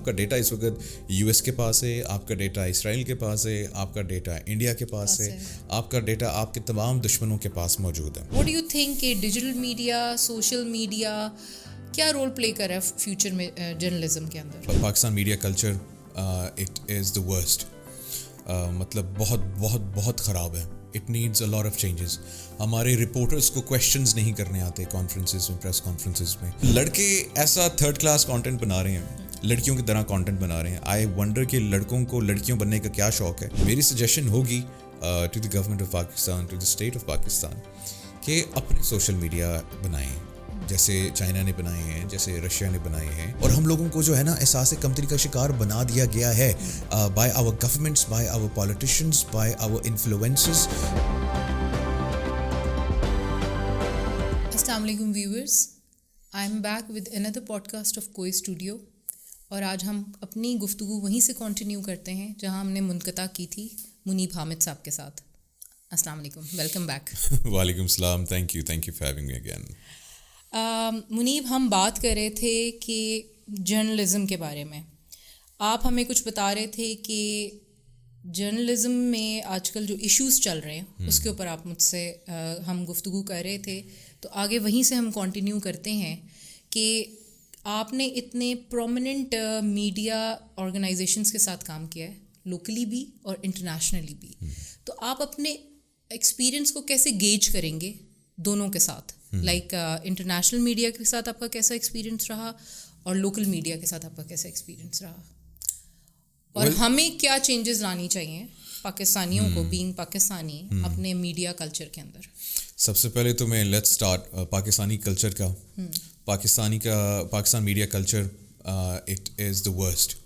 کا ڈیٹا اس وقت US کے پاس ہے, آپ کا ڈیٹا اسرائیل کے پاس ہے, آپ کا ڈیٹا انڈیا کے پاس ہے, آپ کا ڈیٹا آپ کے تمام دشمنوں کے پاس موجود ہے. واٹ ڈو یو تھنک کہ ڈیجیٹل میڈیا, سوشل میڈیا کیا رول پلے کر رہا ہے فیوچر میں جرنلزم کے اندر؟ Pakistan media culture it is the worst. مطلب بہت بہت بہت خراب ہے. It needs a lot of changes. ہمارے رپورٹرس کو کویشچنز نہیں کرنے آتے کانفرنسز میں, پریس کانفرنسز میں. لڑکے ایسا تھرڈ کلاس کانٹینٹ بنا رہے ہیں, لڑکیوں کی طرح کانٹینٹ بنا رہے ہیں. آئی ونڈر کہ لڑکوں کو لڑکیوں بننے کا کیا شوق ہے. میری سجیشن ہوگی to the government of Pakistan, to the state of Pakistan, کہ اپنے سوشل میڈیا بنائیں جیسے چائنا نے بنائے ہیں, جیسے رشیا نے بنائے ہیں. اور ہم لوگوں کو جو ہے نا احساس کمتری کا شکار بنا دیا گیا ہے by our governments, by our politicians, by our influences. السلام علیکم viewers, I am back with اندر پوڈ کاسٹ آف کوئی اسٹوڈیو. اور آج ہم اپنی گفتگو وہیں سے کنٹینیو کرتے ہیں جہاں ہم نے منقطع کی تھی منیب حامد صاحب کے ساتھ. السلام علیکم, ویلکم بیک. وعلیکم السلام, thank you for having me again. Muneeb, ہم بات کر رہے تھے کہ جرنلزم کے بارے میں. آپ ہمیں کچھ بتا رہے تھے کہ جرنلزم میں آج کل جو ایشوز چل رہے ہیں اس کے اوپر آپ مجھ سے ہم گفتگو کر رہے تھے. تو آگے وہیں سے ہم کنٹینیو کرتے ہیں کہ آپ نے اتنے پرومیننٹ میڈیا آرگنائزیشنس کے ساتھ کام کیا ہے, لوکلی بھی اور انٹرنیشنلی بھی. تو آپ اپنے ایکسپیرئنس کو کیسے گیج کریں گے دونوں کے ساتھ؟ لائک انٹرنیشنل میڈیا کے ساتھ آپ کا کیسا ایکسپیرئنس رہا اور لوکل میڈیا کے ساتھ آپ کا کیسا ایکسپیرئنس رہا, اور ہمیں کیا چینجز لانی چاہیے پاکستانیوں کو بینگ پاکستانی اپنے میڈیا کلچر کے اندر؟ سب سے پہلے تو میں لیٹس اسٹارٹ پاکستانی کلچر کا. Pakistan media culture it is the worst.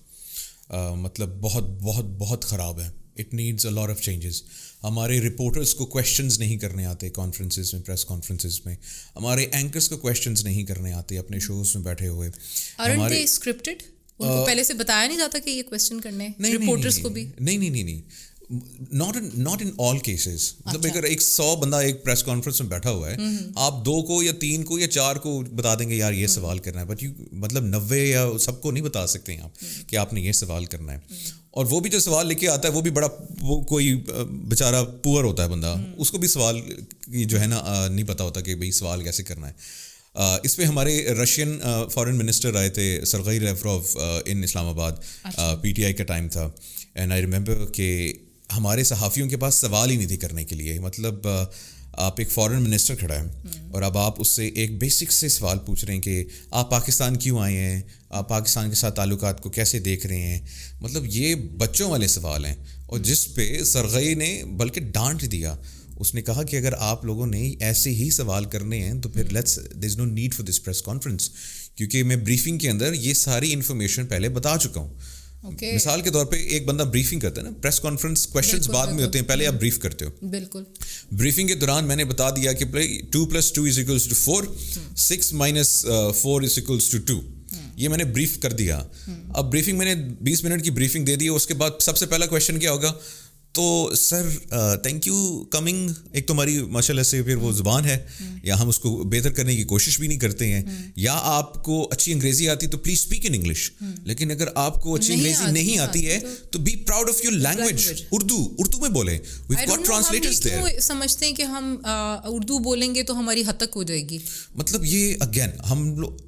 مطلب بہت بہت بہت خراب ہے. It needs a lot of changes. ہمارے رپورٹرس کو کویشچنز نہیں کرنے آتے کانفرنسز میں, پریس کانفرنسز میں. ہمارے اینکرس کو کویشچنز نہیں کرنے آتے اپنے شوز میں بیٹھے ہوئے. ہمارے اسکرپٹڈ ان کو پہلے سے بتایا نہیں جاتا کہ یہ کویشچن کرنے ہیں رپورٹرس کو بھی؟ نہیں, ناٹ ان آل کیسز. مطلب اگر 100 بندہ ایک پریس کانفرنس میں بیٹھا ہوا ہے, آپ 2 کو یا 3 کو یا 4 کو بتا دیں گے یار یہ سوال کرنا ہے, بٹ مطلب 90 یا سب کو نہیں بتا سکتے ہیں آپ کہ آپ نے یہ سوال کرنا ہے. اور وہ بھی جو سوال لے کے آتا ہے وہ بھی بڑا, وہ کوئی بیچارہ پور ہوتا ہے بندہ, اس کو بھی سوال جو ہے نا نہیں پتا ہوتا کہ بھائی سوال کیسے کرنا ہے. اس پہ ہمارے رشین فارن منسٹر آئے تھے, سرگئی لیوروف, ان اسلام آباد. PTI کا ٹائم تھا, اینڈ آئی ریممبر کہ ہمارے صحافیوں کے پاس سوال ہی نہیں تھے کرنے کے لیے. مطلب آپ ایک فارن منسٹر کھڑا ہے اور اب آپ اس سے ایک بیسک سے سوال پوچھ رہے ہیں کہ آپ پاکستان کیوں آئے ہیں, آپ پاکستان کے ساتھ تعلقات کو کیسے دیکھ رہے ہیں. مطلب یہ بچوں والے سوال ہیں, اور جس پہ سرگئی نے بلکہ ڈانٹ دیا. اس نے کہا کہ اگر آپ لوگوں نے ایسے ہی سوال کرنے ہیں تو پھر there is no need for this press conference, کیونکہ میں بریفنگ کے اندر یہ ساری انفارمیشن پہلے بتا چکا ہوں. مثال کے طور پہ ایک بندہ بریفنگ کرتا ہے نا, پریس کانفرنس کویشچنز بعد میں ہوتے ہیں, پہلے آپ بریف کرتے ہو. بالکل. بریفنگ کے دوران میں نے بتا دیا کہ 2 + 2 = 4, 6 - 4 = 2. یہ میں نے بریف کر دیا. اب بریفنگ میں نے 20 منٹ کی بریفنگ دے دی. اس کے بعد سب سے پہلا کویشچن کیا ہوگا؟ تو سر تھینک یو کمنگ. ایک تو ہماری ماشاء اللہ سے پھر وہ زبان ہے, یا ہم اس کو بہتر کرنے کی کوشش بھی نہیں کرتے ہیں, یا آپ کو اچھی انگریزی آتی تو پلیز اسپیک ان انگلش. لیکن اگر آپ کو اچھی انگریزی نہیں آتی ہے تو be proud of your language. اردو میں بولیں. We've got translators there. سمجھتے ہیں کہ ہم اردو بولیں گے تو ہماری حد تک ہو جائے گی. مطلب یہ اگین ہم لوگ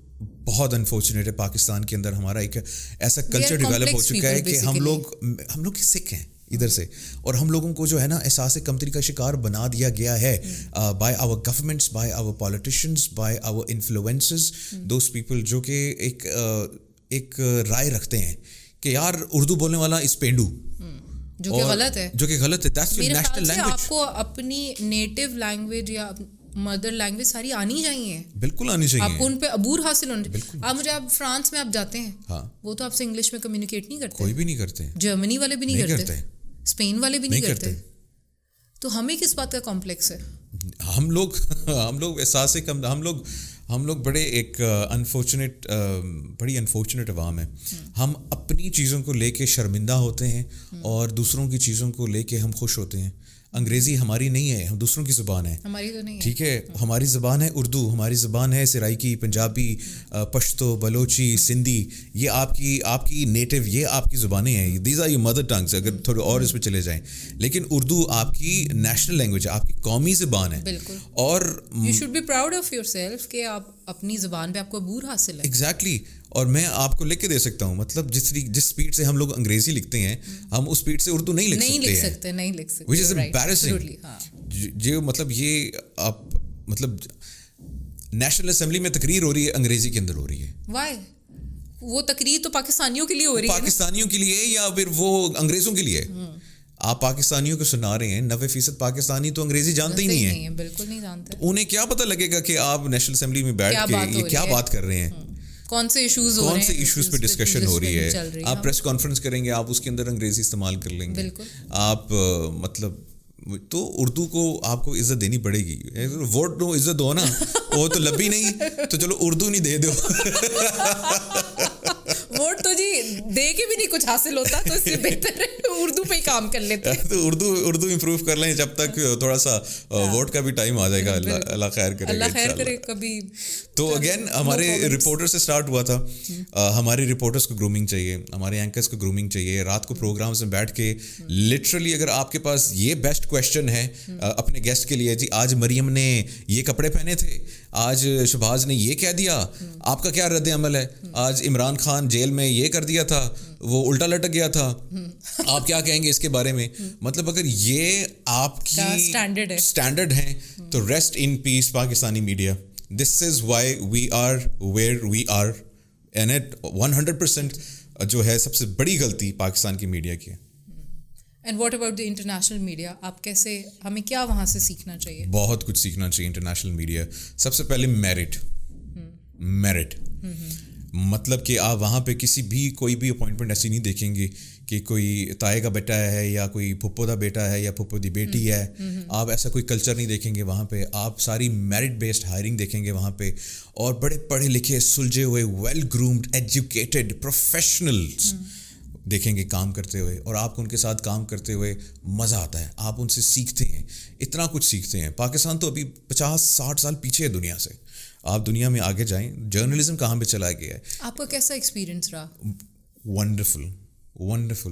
بہت انفارچونیٹ ہے, پاکستان کے اندر ہمارا ایک ایسا کلچر ڈیولپ ہو چکا ہے کہ ہم لوگ سکھ ہیں ادھر سے, اور ہم لوگوں کو جو ہے نا احساس کمتری کا شکار بنا دیا گیا ہے by our governments, by our politicians, by our influences, those people جو کہ ایک رائے رکھتے ہیں کہ یار اردو بولنے والا اس پینڈو, جو کہ غلط ہے. That's your national language. آپ کو اپنی نیٹو لینگویج یا مدر لینگویج ساری آنی چاہیے. بالکل آنی چاہیے. آپ کو ان پہ عبور حاصل ہونا چاہیے. آپ فرانس میں آپ جاتے ہیں, وہ تو آپ سے انگلش میں کمیونیکیٹ نہیں کرتے, کوئی بھی نہیں کرتے. جرمنی والے بھی نہیں کرتے, اسپین والے بھی نہیں کرتے. تو ہمیں کس بات کا کمپلیکس ہے؟ ہم لوگ احساس ہم لوگ بڑے ایک بڑی انفارچونیٹ عوام ہے. ہم اپنی چیزوں کو لے کے شرمندہ ہوتے ہیں اور دوسروں کی چیزوں کو لے کے ہم خوش ہوتے ہیں. انگریزی ہماری نہیں ہے, ہم دوسروں کی زبان ہے, ہماری تو نہیں ہے, ٹھیک ہے. ہماری زبان ہے اردو, ہماری زبان ہے سرائکی, پنجابی, پشتو, بلوچی, سندھی, یہ آپ کی نیٹو, یہ آپ کی زبانیں ہیں, these are your mother tongues اگر تھوڑے اور اس پہ چلے جائیں. لیکن اردو آپ کی نیشنل لینگویج ہے, آپ کی قومی زبان ہے. بالکل. اور you should be proud of yourself کہ آپ اپنی زبان پہ آپ کو عبور حاصل ہے. ایگزیکٹلی. اور میں آپ کو لکھ کے دے سکتا ہوں, مطلب جس اسپیڈ سے ہم لوگ انگریزی لکھتے ہیں, ہم اس اسپیڈ سے اردو نہیں لکھ سکتے ہیں, وچ از امبیرسنگ. جو مطلب یہ آپ مطلب نیشنل اسمبلی میں تقریر ہو رہی ہے انگریزی کے اندر ہو رہی ہے. وائی؟ وہ تقریر تو پاکستانیوں کے لیے ہو رہی ہے, پاکستانیوں کے لیے یا پھر وہ انگریزوں کے لیے. آپ پاکستانیوں کو سنا رہے ہیں, 90% پاکستانی تو انگریزی جانتے ہی نہیں ہیں, بالکل نہیں جانتے. انہیں کیا پتہ لگے گا کہ آپ نیشنل اسمبلی میں بیٹھ کے یہ کیا بات کر رہے ہیں, کون سے ایشوز پہ ڈسکشن ہو رہی ہے. آپ پریس کانفرنس کریں گے, آپ اس کے اندر انگریزی استعمال کر لیں گے. آپ مطلب تو اردو کو آپ کو عزت دینی پڑے گی. ووٹ دو, عزت دو نا, وہ تو لبی نہیں تو چلو اردو نہیں دے دو. ووٹ تو جی دے کے بھی نہیں کچھ حاصل ہوتا, تو اس سے بہتر ہے اردو پہ ہی کام کر لیتے ہیں. تو اردو امپروو کر لیں جب تک تھوڑا سا ووٹ کا بھی ٹائم آ جائے گا. اللہ خیر کرے, اللہ خیر کرے کبھی. تو اگین ہمارے رپورٹر سے اسٹارٹ ہوا تھا. ہمارے رپورٹرس کو گرومنگ چاہیے, ہمارے اینکرس کو گرومنگ چاہیے. رات کو پروگرامس میں بیٹھ کے لٹرلی اگر آپ کے پاس یہ بیسٹ کویشچن ہے اپنے گیسٹ کے لیے, جی آج مریم نے یہ کپڑے پہنے تھے, آج شہباز نے یہ کہہ دیا, آپ کا کیا رد عمل ہے, آج عمران خان جیل میں یہ کر دیا تھا, وہ الٹا لٹک گیا تھا, آپ کیا کہیں گے اس کے بارے میں. مطلب اگر یہ آپ کی اسٹینڈرڈ ہیں تو rest in peace Pakistani media. This is why we are where we are, and it 100% جو ہے سب سے بڑی غلطی پاکستان کی میڈیا کی ہے. And what about the international media, آپ کیسے, ہمیں کیا وہاں سے سیکھنا چاہیے؟ بہت کچھ سیکھنا چاہیے انٹرنیشنل میڈیا. سب سے پہلے میرٹ. مطلب کہ آپ وہاں پہ کسی بھی کوئی بھی اپوائنٹمنٹ ایسی نہیں دیکھیں گے کہ کوئی تائے کا بیٹا ہے یا کوئی پھپھو دا بیٹا ہے یا پھپھو دی بیٹی ہے. آپ ایسا کوئی کلچر نہیں دیکھیں گے وہاں پہ. آپ ساری میرٹ بیسڈ ہائرنگ دیکھیں گے وہاں پہ, اور بڑے پڑھے لکھے, سلجھے ہوئے, ویل گرومڈ, ایجوکیٹڈ پروفیشنلس دیکھیں گے کام کرتے ہوئے, اور آپ کو ان کے ساتھ کام کرتے ہوئے مزہ آتا ہے. آپ ان سے سیکھتے ہیں, اتنا کچھ سیکھتے ہیں. پاکستان تو ابھی 50-60 سال پیچھے ہے دنیا سے. آپ دنیا میں آگے جائیں, جرنلزم کہاں پہ چلا گیا ہے. آپ کا کیسا ایکسپیرینس رہا؟ ونڈرفل.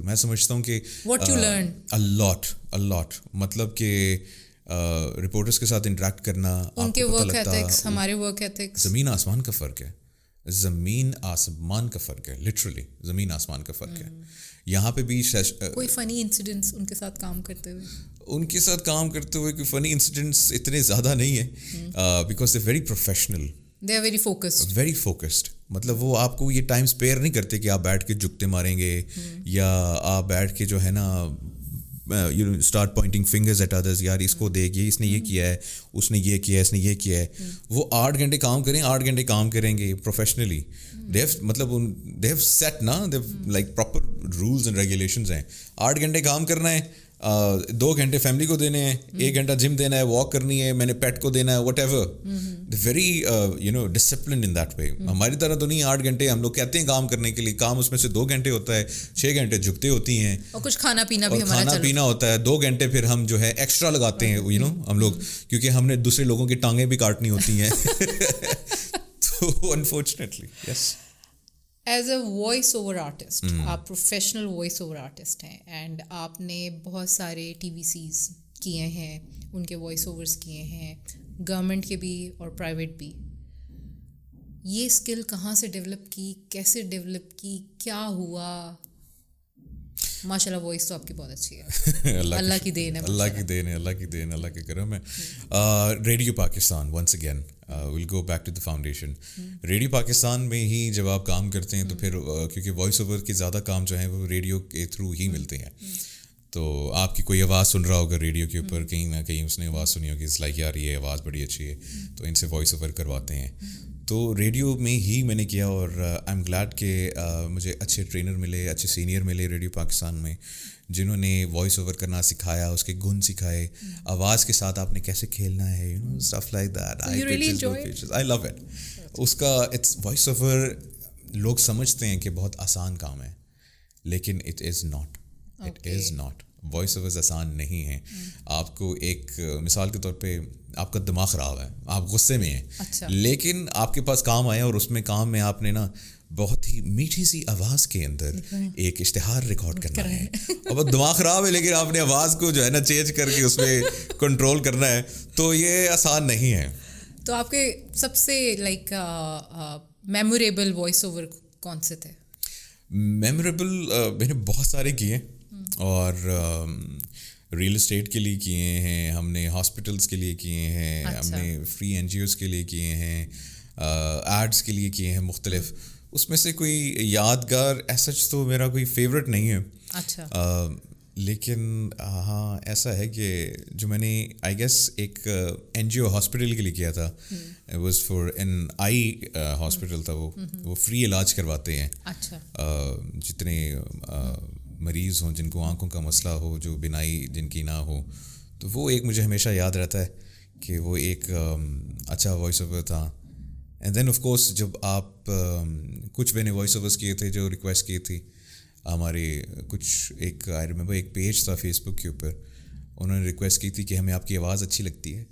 میں سمجھتا ہوں کہ what you learn a lot. مطلب کہ رپورٹرس کے ساتھ انٹریکٹ کرنا, ان کے ورک ایتھکس, ہمارے ورک ایتھکس, زمین آسمان کا فرق ہے. زمین آسمان کا فرق ہے, لٹرلی زمین آسمان کا فرق ہے. یہاں پہ بھی کوئی فنی انسیڈنٹس ان کے ساتھ کام کرتے ہوئے؟ ان کے ساتھ کام کرتے ہوئے کوئی فنی انسیڈنٹس اتنے زیادہ نہیں ہیں, because they very professional, they are very focused. مطلب وہ آپ کو یہ ٹائم اسپیئر نہیں کرتے کہ آپ بیٹھ کے جھکتے ماریں گے, یا آپ بیٹھ کے جو ہے نا start pointing fingers at others, یار اس کو دیکھ, یہ اس نے یہ کیا ہے, اس نے یہ کیا ہے, اس نے یہ کیا ہے. وہ 8 گھنٹے کام کریں, 8 گھنٹے کام کریں گے پروفیشنلی. مطلب دے ہیو سیٹ نا, they like proper rules and regulations ہیں. 8 گھنٹے کام کرنا ہے, 2 گھنٹے فیملی کو دینے ہیں, 1 گھنٹہ جم دینا ہے, واک کرنی ہے, میں نے پیٹ کو دینا ہے, what ever. Very disciplined in that way. ہماری طرح تو نہیں 8 گھنٹے ہم لوگ کہتے ہیں کام کرنے کے لیے, کام اس میں سے 2 گھنٹے ہوتا ہے, 6 گھنٹے جھکتے ہوتی ہیں, اور کچھ کھانا پینا بھی کھانا پینا ہوتا ہے. 2 گھنٹے پھر ہم جو ہے ایکسٹرا لگاتے ہیں ہم لوگ, کیونکہ ہم نے دوسرے لوگوں کی ٹانگیں بھی کاٹنی ہوتی ہیں. تو unfortunately yes. As a voice over artist, آپ پروفیشنل وائس اوور آرٹسٹ ہیں, اینڈ آپ نے بہت سارے ٹی وی سیز کیے ہیں, ان کے وائس اوورس کیے ہیں, گورنمنٹ کے بھی اور پرائیویٹ بھی. یہ اسکل کہاں سے ڈیولپ کی, کیسے ڈیولپ کی, کیا ہوا؟ ماشاء اللہ وائس تو آپ کی بہت اچھی ہے, اللہ کی دین ہے, اللہ کے کرم ہے. Radio Pakistan, once again will go back to the foundation. Radio Pakistan میں ہی جب آپ کام کرتے ہیں تو پھر کیونکہ وائس اوور کے زیادہ کام جو ہیں وہ ریڈیو کے تھرو ہی ملتے ہیں. تو آپ کی کوئی آواز سن رہا ہوگا ریڈیو کے اوپر, کہیں نہ کہیں اس نے آواز سنی ہوگی, اس لائک یار یہ آواز بڑی اچھی ہے, تو ان سے وائس اوور کرواتے ہیں. تو ریڈیو میں ہی میں نے کیا, اور آئی ایم گلیڈ کہ مجھے اچھے ٹرینر ملے, اچھے سینئر ملے ریڈیو پاکستان میں, جنہوں نے وائس اوور کرنا سکھایا, اس کے گن سکھائے, آواز کے ساتھ آپ نے کیسے کھیلنا ہے, stuff like that. I love it. اس کا اٹس وائس اوور لوگ سمجھتے ہیں کہ بہت آسان کام ہے, لیکن it is not. Voice overs آسان نہیں ہیں. آپ کو ایک مثال کے طور پہ آپ کا دماغ خراب ہے, آپ غصے میں ہیں, لیکن آپ کے پاس کام آیا اور اس میں کام میں آپ نے نا بہت ہی میٹھی سی آواز کے اندر ایک اشتہار ریکارڈ کرنا ہے, اور دماغ خراب ہے لیکن آپ نے آواز کو جو ہے نا چینج کر کے اس میں کنٹرول کرنا ہے, تو یہ آسان نہیں ہے. تو آپ کے سب سے لائک میموریبل وائس اوور کون سے تھے؟ میموریبل میں نے بہت سارے کیے, اور ریئل اسٹیٹ کے لیے کیے ہیں, ہم نے ہاسپٹلس کے لیے کیے ہیں, ہم نے فری این جی اوز کے لیے کیے ہیں, ایڈس کے لیے کیے ہیں مختلف. اس میں سے کوئی یادگار ایسا تو میرا کوئی فیوریٹ نہیں ہے. اچھا. لیکن ہاں ایسا ہے کہ جو میں نے آئی گیس ایک این جی او ہاسپٹل کے لیے کیا تھا, was for N I hospital تھا, وہ فری علاج کرواتے ہیں. اچھا. جتنے مریض ہوں جن کو آنکھوں کا مسئلہ ہو, جو بینائی جن کی نہ ہو, تو وہ ایک مجھے ہمیشہ یاد رہتا ہے کہ وہ ایک اچھا وائس اوور تھا. اینڈ دین آف کورس جب آپ کچھ میں نے وائس اوورس کیے تھے جو ریکویسٹ کی تھی ہمارے کچھ, ایک آئی ریمبر ایک پیج تھا فیس بک کے اوپر, انہوں نے ریکویسٹ کی تھی کہ ہمیں آپ کی آواز اچھی لگتی ہے,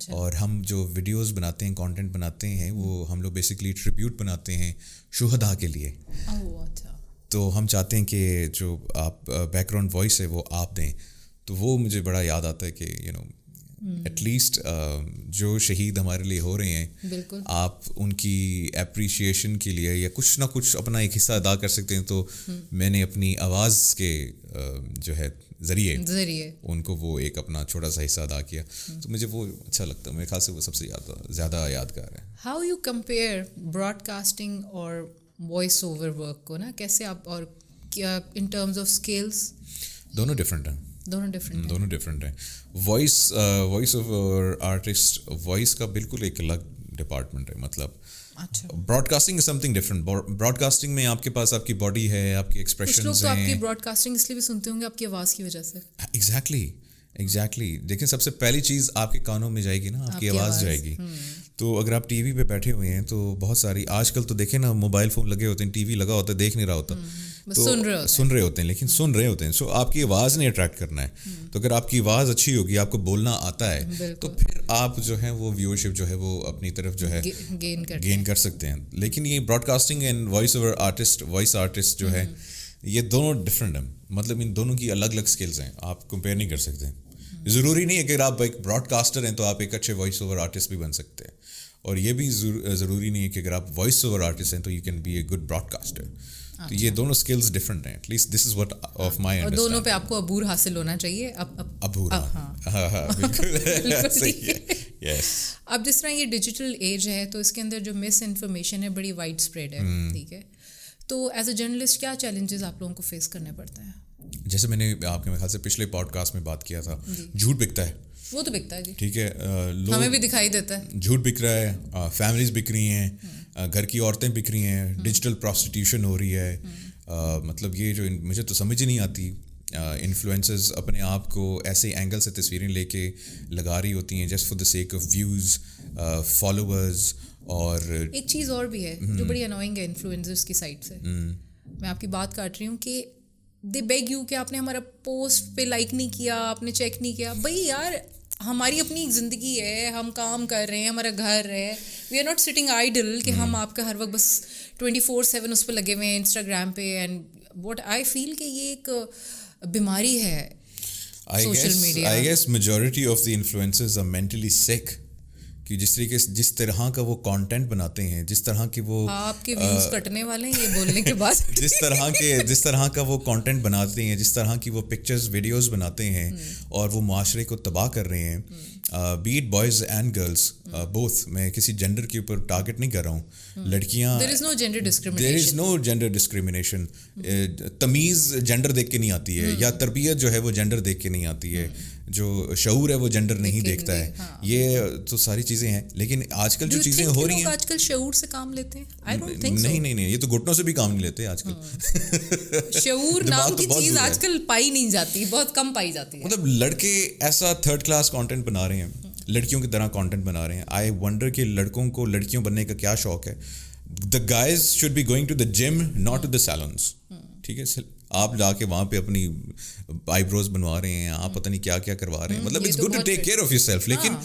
اور ہم جو ویڈیوز بناتے ہیں, کانٹینٹ بناتے ہیں, وہ ہم لوگ بیسکلی ٹریبیوٹ بناتے ہیں شہداء کے لیے. تو ہم چاہتے ہیں کہ جو آپ بیک گراؤنڈ وائس ہے وہ آپ دیں. تو وہ مجھے بڑا یاد آتا ہے کہ یو نو ایٹ لیسٹ جو شہید ہمارے لیے ہو رہے ہیں, آپ ان کی اپریشیشن کے لیے یا کچھ نہ کچھ اپنا ایک حصہ ادا کر سکتے ہیں. تو میں نے اپنی آواز کے جو ہے ذریعے ان کو وہ ایک اپنا چھوٹا سا حصہ ادا کیا, تو مجھے وہ اچھا لگتا ہے. میرے خیال سے وہ سب سے زیادہ یادگار ہے. How you compare broadcasting اور وائس اوور ورک کو نا, کیسے آپ, اور کیا ان ٹرمز آف اسکلس؟ دونوں ڈفرینٹ ہیں. دونوں ڈفرینٹ ہیں. وائس اوور آرٹسٹ وائس کا بالکل ایک الگ ڈپارٹمنٹ ہے. مطلب broadcasting is something different. Broadcasting میں آپ کے پاس آپ کی باڈی ہے, آپ کی ایکسپریشنز ہیں. کچھ لوگ تو آپ کی براڈ کاسٹنگ اس لیے بھی سنتے ہوں گے آپ کی آواز کی وجہ سے. ایگزیکٹلی. دیکھیں سب سے پہلی چیز آپ کے کانوں میں جائے گی نا, آپ کی آواز جائے گی. تو اگر آپ ٹی وی پہ بیٹھے ہوئے ہیں تو بہت ساری آج کل تو دیکھیں نا موبائل فون لگے ہوتے ہیں, ٹی وی لگا ہوتا ہے, دیکھ نہیں رہا ہوتا, تو سن رہے ہوتے ہیں, لیکن سن رہے ہوتے ہیں. سو آپ کی آواز نے اٹریکٹ کرنا ہے. تو اگر آپ کی آواز اچھی ہوگی, آپ کو بولنا آتا ہے, تو پھر آپ جو ہے وہ ویورشپ جو ہے وہ اپنی طرف جو ہے گین کر سکتے ہیں. لیکن یہ broadcasting and voice over artist, voice artist جو ہے, یہ دونوں ڈفرینٹ ہیں. مطلب ان دونوں کی الگ الگ اسکلز ہیں, آپ کمپیئر نہیں کر سکتے. ضروری نہیں ہے کہ آپ ایک براڈ کاسٹر ہیں تو آپ ایک اچھے وائس اوور آرٹسٹ بھی بن سکتے ہیں, اور یہ بھی ضروری نہیں ہے کہ اگر آپ وائس اوور آرٹسٹ ہیں تو you can be a good broadcaster. تو یہ دونوں اسکلز ڈفرینٹ ہیں. At least this is what of my understanding. اور دونوں پہ آپ کو عبور حاصل ہونا چاہیے. عبور, ہاں بالکل صحیح ہے. یس. اب جس طرح یہ ڈیجیٹل ایج ہے تو اس کے اندر جو مس انفارمیشن ہے بڑی وائڈ اسپریڈ ہے, ٹھیک ہے. تو ایز اے جرنلسٹ کیا چیلنجز آپ لوگوں کو فیس کرنے پڑتے ہیں؟ جیسے میں نے آپ کے خیال سے پچھلے پوڈ کاسٹ میں بات کیا تھا, جھوٹ بکتا ہے. وہ تو بکتا ہے جی, ٹھیک ہے, ہمیں بھی دکھائی دیتا ہے جھوٹ بک رہا ہے, فیملیز بک رہی ہیں, گھر کی عورتیں بک رہی ہیں, ڈیجیٹل پروسٹیٹیوشن ہو رہی ہے. مطلب یہ جو مجھے تو سمجھ ہی نہیں آتی, انفلوئنسرز اپنے آپ کو ایسے اینگل سے تصویریں لے کے لگا رہی ہوتی ہیں just for the sake of views, followers. اور ایک چیز اور بھی ہے جو بڑی انوائنگ ہے انفلوئنسرز کی سائڈ سے, میں آپ کی بات کاٹ رہی ہوں, کہ دے بیگ یو کہ آپ نے ہمارا پوسٹ پہ لائک نہیں کیا, آپ نے چیک نہیں کیا. بھائی یار ہماری اپنی ایک زندگی ہے, ہم کام کر رہے ہیں, ہمارا گھر ہے, we are not sitting idle کہ ہم آپ کا ہر وقت بس 24/7 اس پہ لگے ہوئے ہیں انسٹاگرام پہ. اینڈ واٹ آئی فیل کہ یہ ایک بیماری ہے social media. I guess majority of the influencers are mentally sick, کہ جس طریقے سے جس طرح کا وہ کانٹینٹ بناتے ہیں, جس طرح کی وہ آپ کے ویوز کٹنے والے ہیں یہ بولنے کے بعد, جس طرح کا وہ کانٹینٹ بناتے ہیں, جس طرح کی وہ پکچرز ویڈیوز بناتے ہیں, اور وہ معاشرے کو تباہ کر رہے ہیں, be it boys and girls both. میں کسی جینڈر کے اوپر ٹارگیٹ نہیں کر رہا ہوں. لڑکیاں, دیر از نو جینڈر ڈسکریمنیشن. تمیز جینڈر دیکھ کے نہیں آتی ہے, یا تربیت جو ہے وہ جینڈر دیکھ کے نہیں آتی ہے, جو شعور ہے وہ جینڈر نہیں دیکھتا ہے. یہ تو ساری چیزیں ہیں, لیکن آج کل جو چیزیں ہو رہی ہیں آج کل شعور سے کام لیتے ہیں. نہیں, یہ تو گھٹنوں سے بھی کام نہیں لیتے آج کل. شعور نام کی چیز آج کل پائی نہیں جاتی, بہت کم پائی جاتی ہے. مطلب لڑکے ایسا تھرڈ کلاس کانٹینٹ بنا رہے ہیں, لڑکیوں کی طرح کانٹینٹ بنا رہے ہیں. آئی ونڈر کہ لڑکوں کو لڑکیوں بننے کا کیا شوق ہے. The guys should be going to the gym, not to the salons. ٹھیک ہے. آپ جا کے وہاں پہ اپنی آئی بروز بنوا رہے ہیں, آپ پتہ نہیں کیا کیا کروا رہے ہیں. مطلب it's good to take care of yourself, لیکن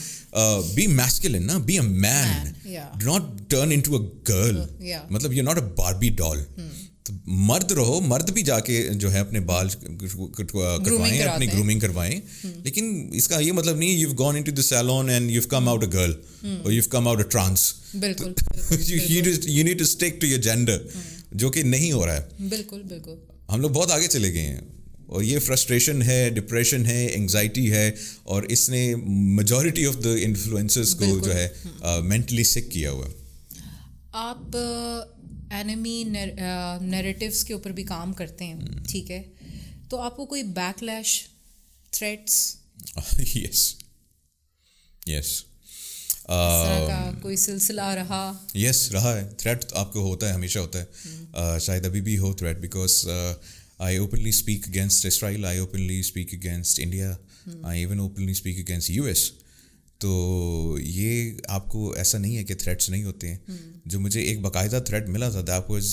بی میسکولن نا, be a man, do not turn into a girl. مطلب you not a Barbie doll. مرد رہو, مرد بھی جا کے جو ہے اپنے بال کٹوائیں, اپنی گرومنگ کروائیں, لیکن اس کا یہ مطلب نہیں you gone into the salon and you come out a girl اور you come out a trans. بالکل you need to stick to your gender, جو کہ نہیں ہو رہا ہے. بالکل بالکل. ہم لوگ بہت آگے چلے گئے ہیں, اور یہ فرسٹریشن ہے, ڈپریشن ہے, انگزائٹی ہے, اور اس نے میجورٹی آف دا انفلوئنسرز کو جو ہے مینٹلی سک کیا ہوا ہے. آپ اینمی نیریٹیوس کے اوپر بھی کام کرتے ہیں, ٹھیک ہے, تو آپ کو کوئی بیک لیش, تھریٹس, یس یس اس طرح کا کوئی سلسلہ رہا؟ یس رہا ہے. تھریٹ آپ کو ہوتا ہے, ہمیشہ ہوتا ہے, شاید ابھی بھی ہو threat, because I openly speak against Israel, I openly speak against India, I even openly speak against US. تو یہ آپ کو ایسا نہیں ہے کہ تھریٹس نہیں ہوتے ہیں. جو مجھے ایک باقاعدہ تھریٹ ملا تھا, that was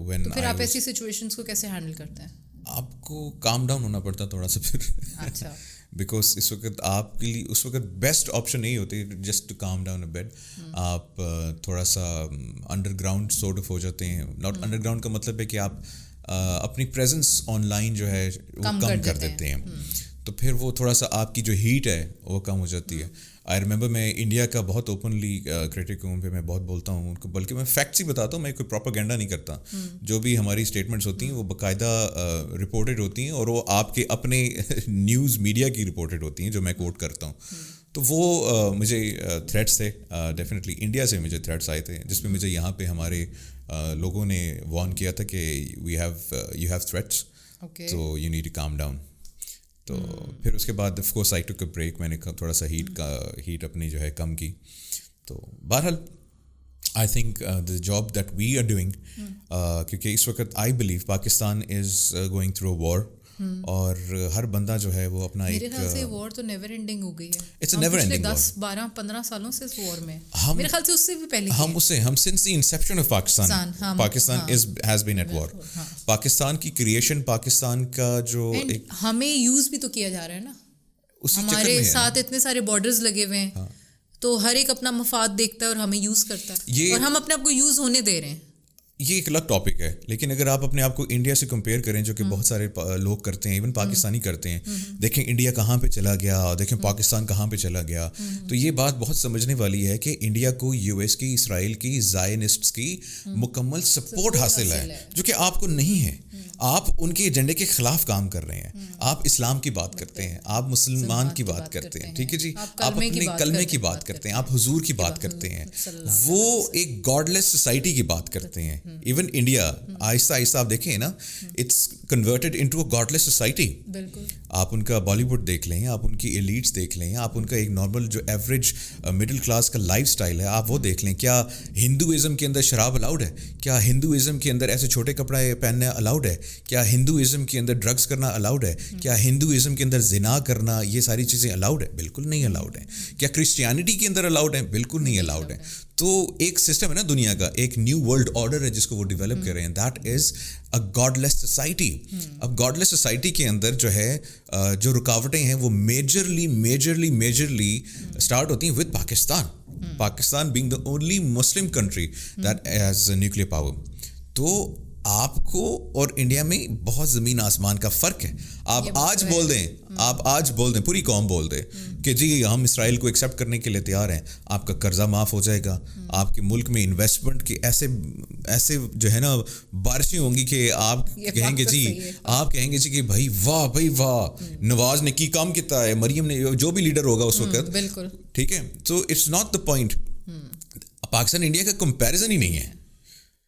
when تو پھر آپ ایسی سچویشنس کو کیسے ہینڈل کرتے ہیں؟ آپ کو کام ڈاؤن ہونا پڑتا تھوڑا سا پھر. اچھا. بیکاز اس وقت آپ کے لیے اس وقت بیسٹ آپشن یہی ہوتی ہے just to calm down a bed. آپ تھوڑا سا انڈر گراؤنڈ سورٹ آف ہو جاتے ہیں. ناٹ انڈر گراؤنڈ کا مطلب ہے کہ آپ اپنی پریزنس آن لائن جو ہے وہ کم کر دیتے ہیں, تو پھر وہ تھوڑا سا آپ کی جو ہیٹ ہے وہ کم ہو جاتی ہے. آئی ریمبر میں انڈیا کا بہت اوپنلی کریٹک ہوں, پہ میں بہت بولتا ہوں ان کو, بلکہ میں فیکٹس ہی بتاتا ہوں, میں کوئی پروپیگنڈا نہیں کرتا. جو بھی ہماری اسٹیٹمنٹس ہوتی ہیں وہ باقاعدہ رپورٹڈ ہوتی ہیں, اور وہ آپ کے اپنے نیوز میڈیا کی رپورٹڈ ہوتی ہیں جو میں کوٹ کرتا ہوں. تو وہ مجھے تھریٹس تھے ڈیفینیٹلی. انڈیا سے مجھے تھریٹس آئے تھے, جس پہ مجھے یہاں پہ ہمارے لوگوں نے وارن کیا تھا کہ یو ہیو تھریٹس, تو you need to calm down. تو پھر اس کے بعد of course I took a break, میں نے تھوڑا سا ہیٹ اپنی جو ہے کم کی. تو بہرحال I think the job that we are doing, کیونکہ اس وقت I believe Pakistan is going through a war, اور ہر بندہ جو ہے وہ اپنا ایک, میرے خیال سے وار تو نیور اینڈنگ ہو گئی ہے. اٹس اے نیور اینڈنگ وار. 10-12-15 سالوں سے اس وار میں, میرے خیال سے اس سے بھی پہلے ہم since the inception of Pakistan has been at war. Pakistan کی کریشن, پاکستان کا جو ہمیں یوز بھی تو کیا جا رہا ہے نا, ہمارے ساتھ اتنے سارے بارڈرز لگے ہوئے ہیں, تو ہر ایک اپنا مفاد دیکھتا ہے اور ہمیں یوز کرتا ہے, اور ہم اپنے آپ کو یوز ہونے دے رہے ہیں. یہ ایک الگ ٹاپک ہے, لیکن اگر آپ اپنے آپ کو انڈیا سے کمپیئر کریں, جو کہ بہت سارے لوگ کرتے ہیں, ایون پاکستانی کرتے ہیں, دیکھیں انڈیا کہاں پہ چلا گیا, اور دیکھیں پاکستان کہاں پہ چلا گیا, تو یہ بات بہت سمجھنے والی ہے کہ انڈیا کو یو ایس کی, اسرائیل کی, زائنسٹس کی مکمل سپورٹ حاصل ہے, جو کہ آپ کو نہیں ہے. آپ ان کے ایجنڈے کے خلاف کام کر رہے ہیں. آپ اسلام کی بات کرتے ہیں, آپ مسلمان کی بات کرتے ہیں, ٹھیک ہے جی, آپ اپنے کلمے کی بات کرتے ہیں, آپ حضور کی بات کرتے ہیں. وہ ایک گاڈ لیس سوسائٹی کی بات کرتے ہیں. ایون انڈیا آہستہ آہستہ آپ دیکھیں نا, it's converted into a godless society. آپ ان کا بالی ووڈ دیکھ لیں, آپ ان کی ایلیٹس دیکھ لیں, آپ ان کا ایک نارمل جو ایوریج مڈل کلاس کا لائف اسٹائل ہے آپ وہ دیکھ لیں. کیا ہندوازم کے اندر شراب الاؤڈ ہے؟ کیا ہندوازم کے اندر ایسے چھوٹے کپڑے پہننا الاؤڈ ہے؟ کیا ہندوازم کے اندر ڈرگس کرنا الاؤڈ ہے؟ کیا ہندوازم کے اندر زنا کرنا, یہ ساری چیزیں الاؤڈ ہے؟ بالکل نہیں الاؤڈ ہے. کیا کرسچینٹی کے اندر الاؤڈ ہے؟ بالکل نہیں الاؤڈ ہے. تو ایک سسٹم ہے نا دنیا کا, ایک نیو ورلڈ آرڈر ہے جس کو وہ ڈیولپ کر رہے ہیں, that is a godless society. اب گاڈ لیس سوسائٹی کے اندر جو ہے جو رکاوٹیں ہیں وہ میجرلی اسٹارٹ ہوتی ہیں with Pakistan being the only Muslim country that has nuclear power. تو آپ کو اور انڈیا میں بہت زمین آسمان کا فرق ہے. آپ آج بول دیں پوری قوم بول دے کہ جی ہم اسرائیل کو ایکسیپٹ کرنے کے لیے تیار ہیں, آپ کا قرضہ معاف ہو جائے گا, آپ کے ملک میں انویسٹمنٹ کے ایسے جو ہے نا بارشیں ہوں گی کہ آپ کہیں گے جی کہ بھائی واہ نواز نے کی کام کیا ہے, مریم نے, جو بھی لیڈر ہوگا اس وقت, بالکل ٹھیک ہے. تو it's not the point. Pakistan India کا کمپیریزن ہی نہیں ہے.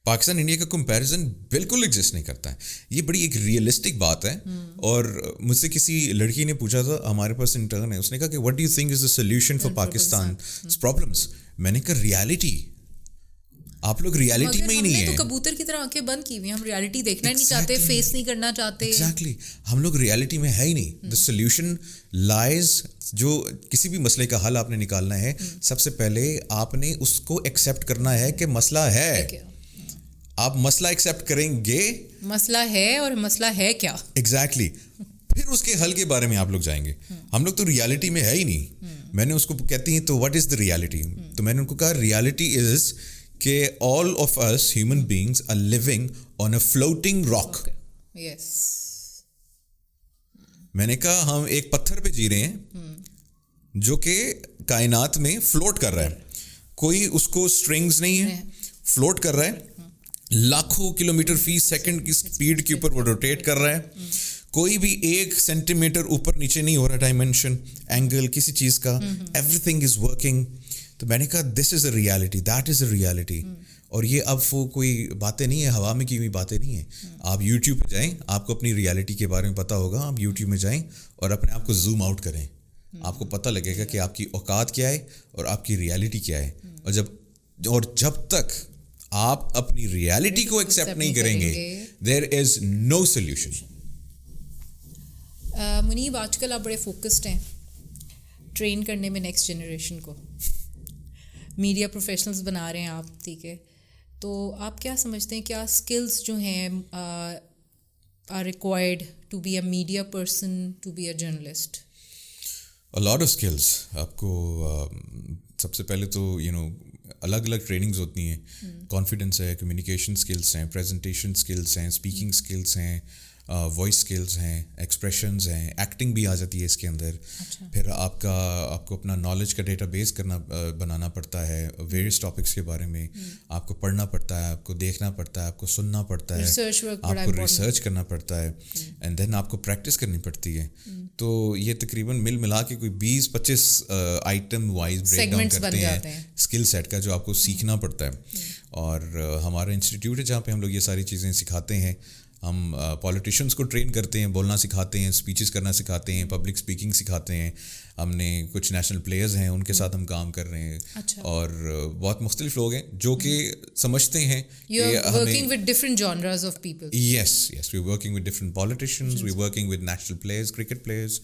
پاکستان انڈیا کا کمپیریزن بالکل ایگزسٹ نہیں کرتا ہے. یہ بڑی ایک ریئلسٹک بات ہے. اور مجھ سے کسی لڑکی نے پوچھا تھا, ہمارے پاس انٹرن ہے, اس نے کہا کہ what do you think is the solution for Pakistan problems. میں نے کہا ریالٹی. آپ لوگ ریالٹی میں ہی نہیں ہیں. تو کبوتر کی طرح آنکھیں بند کی ہوئی, ہم ریالٹی دیکھنا نہیں چاہتے, فیس نہیں کرنا چاہتے. ایگزیکٹلی, ہم لوگ ریالٹی میں ہے ہی نہیں. دا سولوشن لائز, جو کسی بھی مسئلے کا حل آپ نے نکالنا ہے, سب سے پہلے آپ نے اس کو ایکسیپٹ کرنا ہے کہ مسئلہ ہے. آپ مسئلہ ایکسیپٹ کریں گے, مسئلہ ہے اور مسئلہ ہے کیا, ایگزیکٹلی, پھر اس کے حل کے بارے میں آپ لوگ جائیں گے. ہم لوگ تو ریالٹی میں ہے ہی نہیں. میں نے اس کو کہتی ہیں تو واٹ از دا ریالٹی, تو میں نے ان کو کہا ریالٹی از کہ all of us human beings are living on a floating rock. Yes, میں نے کہا ہم ایک پتھر پہ جی رہے ہیں جو کہ کائنات میں فلوٹ کر رہا ہے, کوئی اس کو اسٹرنگز نہیں ہے, فلوٹ کر رہا ہے, لاکھوں کلومیٹر فی سیکنڈ کی اسپیڈ کے اوپر وہ روٹیٹ کر رہا ہے, کوئی بھی 1 سینٹی میٹر اوپر نیچے نہیں ہو رہا ڈائمینشن اینگل کسی چیز کا, ایوری تھنگ از ورکنگ. تو میں نے کہا this is a reality, that is a reality. اور یہ اب وہ کوئی باتیں نہیں ہیں, ہوا میں کی ہوئی باتیں نہیں ہیں. آپ یوٹیوب پہ جائیں, آپ کو اپنی ریالٹی کے بارے میں پتہ ہوگا, آپ یوٹیوب میں جائیں اور اپنے آپ کو زوم آؤٹ کریں, آپ کو پتہ لگے گا کہ آپ کی اوقات کیا ہے اور آپ کی ریالٹی کیا ہے. اور جب تک آپ اپنی ریالٹی کو ایکسیپٹ نہیں کریں گے, دیر از نو سلیوشن. منیب, آج کل آپ بڑے فوکسڈ ہیں ٹرین کرنے میں نیکسٹ جنریشن کو, میڈیا پروفیشنلز بنا رہے ہیں آپ, ٹھیک ہے, تو آپ کیا سمجھتے ہیں کیا اسکلز جو ہیں are required to be a media person, to be a journalist? A lot of skills. آپ کو سب سے پہلے تو الگ الگ ٹریننگز ہوتی ہیں. کانفیڈنس ہے, کمیونیکیشن اسکلس ہیں, پریزنٹیشن اسکلس ہیں, اسپیکنگ اسکلس ہیں, وائس اسکلس ہیں, ایکسپریشنز ہیں, ایکٹنگ بھی آ جاتی ہے اس کے اندر. پھر آپ کو اپنا نالج کا ڈیٹا بیس بنانا پڑتا ہے, ویریس ٹاپکس کے بارے میں آپ کو پڑھنا پڑتا ہے, آپ کو دیکھنا پڑتا ہے, آپ کو سننا پڑتا ہے, آپ کو ریسرچ کرنا پڑتا ہے, اینڈ دین آپ کو پریکٹس کرنی پڑتی ہے. تو یہ تقریباً ملا کے کوئی 20-25 آئٹم وائز بریک ڈاؤن کرتے ہیں اسکل سیٹ کا, جو آپ کو سیکھنا پڑتا ہے. اور ہمارا انسٹیٹیوٹ ہے جہاں پہ ہم لوگ یہ ساری چیزیں سکھاتے ہیں. ہم پولیٹیشینس کو ٹرین کرتے ہیں, بولنا سکھاتے ہیں, اسپیچز کرنا سکھاتے ہیں, پبلک اسپیکنگ سکھاتے ہیں. ہم نے کچھ نیشنل پلیئرز ہیں, ان کے ساتھ ہم کام کر رہے ہیں. اور بہت مختلف لوگ ہیں جو کہ سمجھتے ہیں You are working with different genres of people. Yes, we're working with different politicians, we're working with national players, cricket players,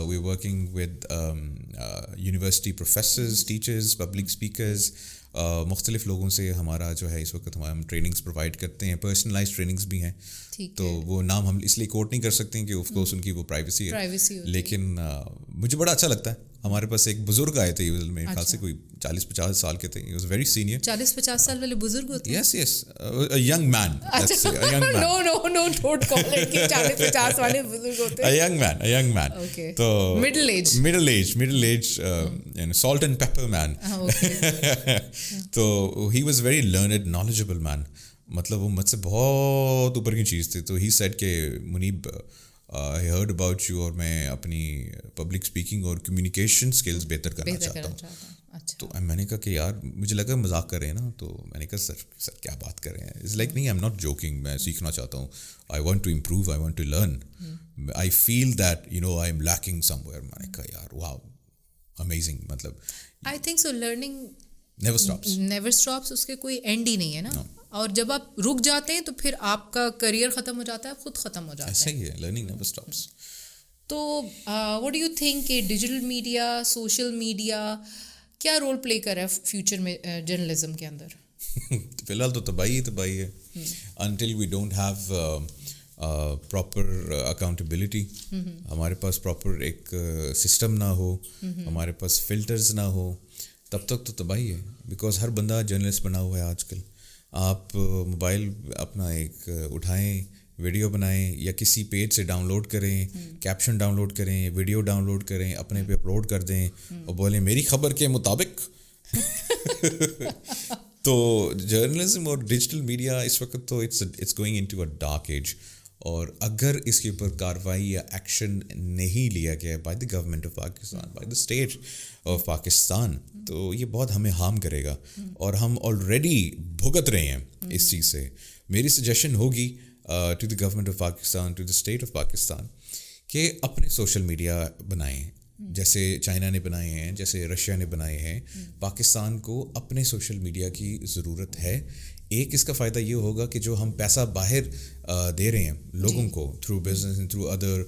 we're working with university professors, teachers, public speakers. مختلف لوگوں سے ہمارا جو ہے اس وقت ہم ٹریننگس پرووائڈ کرتے ہیں. پرسنلائز ٹریننگس بھی ہیں, تو وہ نام ہم اس لیے کوٹ نہیں کر سکتے ہیں کہ آف کورس ان کی وہ پرائیویسی ہے, لیکن مجھے بڑا اچھا لگتا ہے. ہمارے پاس ایک بزرگ آئے تھے, میرے خیال سے کوئی 40-50 سال کے تھے. He was very senior. 40-50 سال والے بزرگ ہوتے ہیں؟ یس, a young man. No, don't call it کہ 40-50 والے بزرگ ہوتے ہیں. A young man. Okay. تو middle age, salt and pepper man. تو he was very learned, knowledgeable man. مطلب وہ مجھ سے بہت اوپر کی چیز تھی. تو he said کہ منیب, I heard about you, اور میں اپنی پبلک اسپیکنگ اور کمیونیکیشن اسکلز بہتر کرنا چاہتا ہوں. تو میں نے کہا کہ یار مجھے لگا مذاق کر رہے ہیں نا, تو میں نے کہا سر کیا بات کر رہے ہیں. اٹس لائک نہیں, آئی ایم ناٹ جوکنگ, میں سیکھنا چاہتا ہوں. I want to improve, I want to learn. I feel that I am lacking somewhere. میں نے کہا یار واو, امیزنگ. مطلب I think so learning never stops, اس کے کوئی اینڈ ہی نہیں ہے نا. اور جب آپ رک جاتے ہیں تو پھر آپ کا کریئر ختم ہو جاتا ہے, خود ختم ہو جاتا ہے. صحیح ہے, لرننگ نیور اسٹاپس. تو واٹ ڈو یو تھنک کہ ڈیجیٹل میڈیا, سوشل میڈیا کیا رول پلے کر رہا ہے فیوچر میں جرنلزم کے اندر؟ فی الحال تو تباہی ہے. Until we don't have proper accountability, ہمارے پاس پراپر ایک سسٹم نہ ہو, ہمارے پاس فلٹرز نہ ہو, تب تک تو تباہی ہے. بیکاز ہر بندہ جرنلسٹ بنا ہوا ہے آج کل. آپ موبائل اپنا ایک اٹھائیں, ویڈیو بنائیں, یا کسی پیج سے ڈاؤن لوڈ کریں, کیپشن ڈاؤن لوڈ کریں, ویڈیو ڈاؤن لوڈ کریں, اپنے پہ اپلوڈ کر دیں اور بولیں میری خبر کے مطابق. تو جرنلزم اور ڈیجیٹل میڈیا اس وقت تو it's going into a dark age. اور اگر اس کے اوپر کارروائی یا ایکشن نہیں لیا گیا by the government of Pakistan, by the state of Pakistan, تو یہ بہت ہمیں ہارم کرے گا. اور ہم آلریڈی بھگت رہے ہیں اس چیز سے. میری سجیشن ہوگی to the government of Pakistan, to the state of Pakistan, کہ اپنے سوشل میڈیا بنائیں, جیسے چائنا نے بنائے ہیں, جیسے رشیا نے بنائے ہیں. پاکستان کو اپنے سوشل میڈیا کی ضرورت ہے. ایک اس کا فائدہ یہ ہوگا کہ جو ہم پیسہ باہر دے رہے ہیں لوگوں کو through business and through other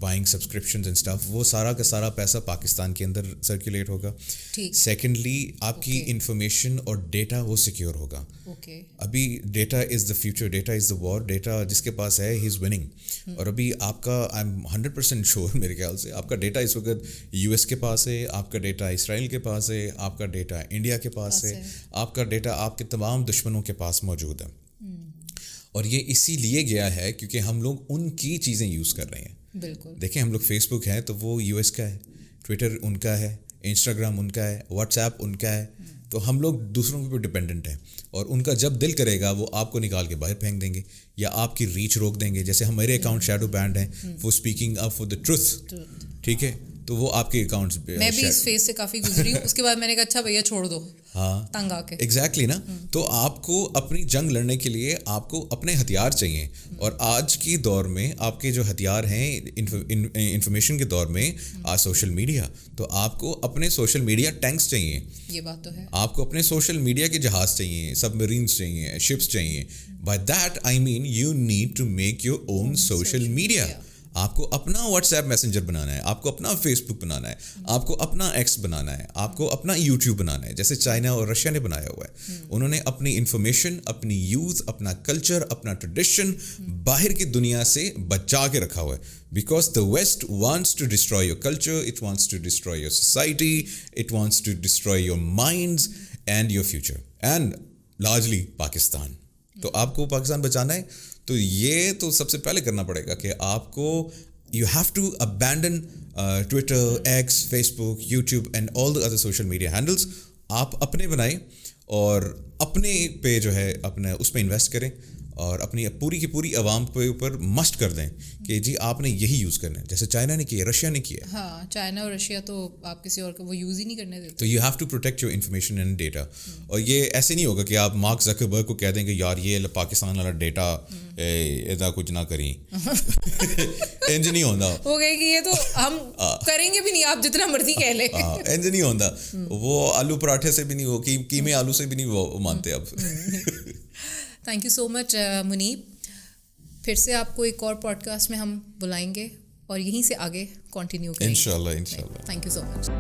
buying subscriptions and stuff, وہ سارا کا سارا پیسہ پاکستان کے اندر سرکولیٹ ہوگا. سیکنڈلی آپ کی انفارمیشن اور ڈیٹا وہ سیکیور ہوگا. ابھی data is the future, data is the war, data جس کے پاس ہے ہی از وننگ. اور ابھی آپ کا آئی ایم 100% شیور میرے خیال سے آپ کا ڈیٹا اس وقت یو ایس کے پاس ہے, آپ کا ڈیٹا اسرائیل کے پاس ہے, آپ کا ڈیٹا انڈیا کے پاس ہے, آپ کا ڈیٹا آپ کے تمام دشمنوں کے پاس موجود ہے. اور یہ اسی لیے گیا ہے کیونکہ ہم لوگ ان کی چیزیں یوز کر رہے ہیں. بالکل دیکھیں, ہم لوگ فیس بک ہے تو وہ یو ایس کا ہے, ٹویٹر ان کا ہے, انسٹاگرام ان کا ہے, واٹس ایپ ان کا ہے. تو ہم لوگ دوسروں کے اوپر ڈپینڈنٹ ہیں, اور ان کا جب دل کرے گا وہ آپ کو نکال کے باہر پھینک دیں گے یا آپ کی ریچ روک دیں گے. جیسے ہمارے اکاؤنٹ شیڈو بینڈ ہیں for speaking up for the truth, ٹھیک ہے, تو وہ آپ کے اکاؤنٹس, میں بھی اس فیز سے کافی گزری ہوں. اس کے بعد میں نے کہا اچھا بھیا چھوڑ دو, ہاں تنگ آ کے. ایگزیکٹلی نا. تو آپ کو اپنی جنگ لڑنے کے لیے آپ کو اپنے ہتھیار چاہیے, اور آج کی دور میں آپ کے جو ہتھیار ہیں انفارمیشن کے دور میں سوشل میڈیا, تو آپ کو اپنے سوشل میڈیا ٹینکس چاہیے. یہ بات تو ہے. آپ کو اپنے سوشل میڈیا کے جہاز چاہیے, سب مرینس چاہیے, شپس چاہیے. By that I mean you need to make your own social media. آپ کو اپنا واٹس ایپ میسنجر بنانا ہے, آپ کو اپنا فیس بک بنانا ہے, آپ کو اپنا ایکس بنانا ہے, آپ کو اپنا یوٹیوب بنانا ہے, جیسے چائنا اور رشیا نے بنایا ہوا ہے. انہوں نے اپنی انفارمیشن, اپنی یوز, اپنا کلچر, اپنا ٹریڈیشن باہر کی دنیا سے بچا کے رکھا ہوا ہے. Because the West wants to destroy your culture, it wants to destroy your society, it wants to destroy your minds and your future, and largely Pakistan. تو آپ کو پاکستان بچانا ہے تو یہ تو سب سے پہلے کرنا پڑے گا کہ آپ کو you have to abandon Twitter, X, Facebook, YouTube and all the other social media handles. آپ اپنے بنائیں اور اپنے پہ جو ہے اپنے اس پہ انویسٹ کریں, اور اپنی پوری کی پوری عوام کے اوپر مسٹ کر دیں کہ جی آپ نے یہی یوز کرنا ہے, جیسے چائنا نے کیا, رشیا نے کیا. ہاں, چائنا اور رشیا تو آپ کسی اور کو وہ یوز ہی نہیں کرنے دیتے. تو you have to protect your information and data. اور یہ ایسے نہیں ہوگا کہ آپ مارک زکربرگ کو کہہ دیں کہ یار یہ پاکستان والا ڈیٹا ایسا کچھ نہ کریں. انج نہیں ہوتا, ہو گئے کہ یہ تو ہم کریں گے بھی نہیں, آپ جتنا مرضی کہہ لیں. انج نہیں ہوتا, وہ آلو پراٹھے سے بھی نہیں, وہ قیمے آلو سے بھی نہیں وہ مانتے اب. تھینک یو سو مچ منیب. پھر سے آپ کو ایک اور پوڈ کاسٹ میں ہم بلائیں گے اور یہیں سے آگے کنٹینیو کریں گے. انشاءاللہ. Thank you so much.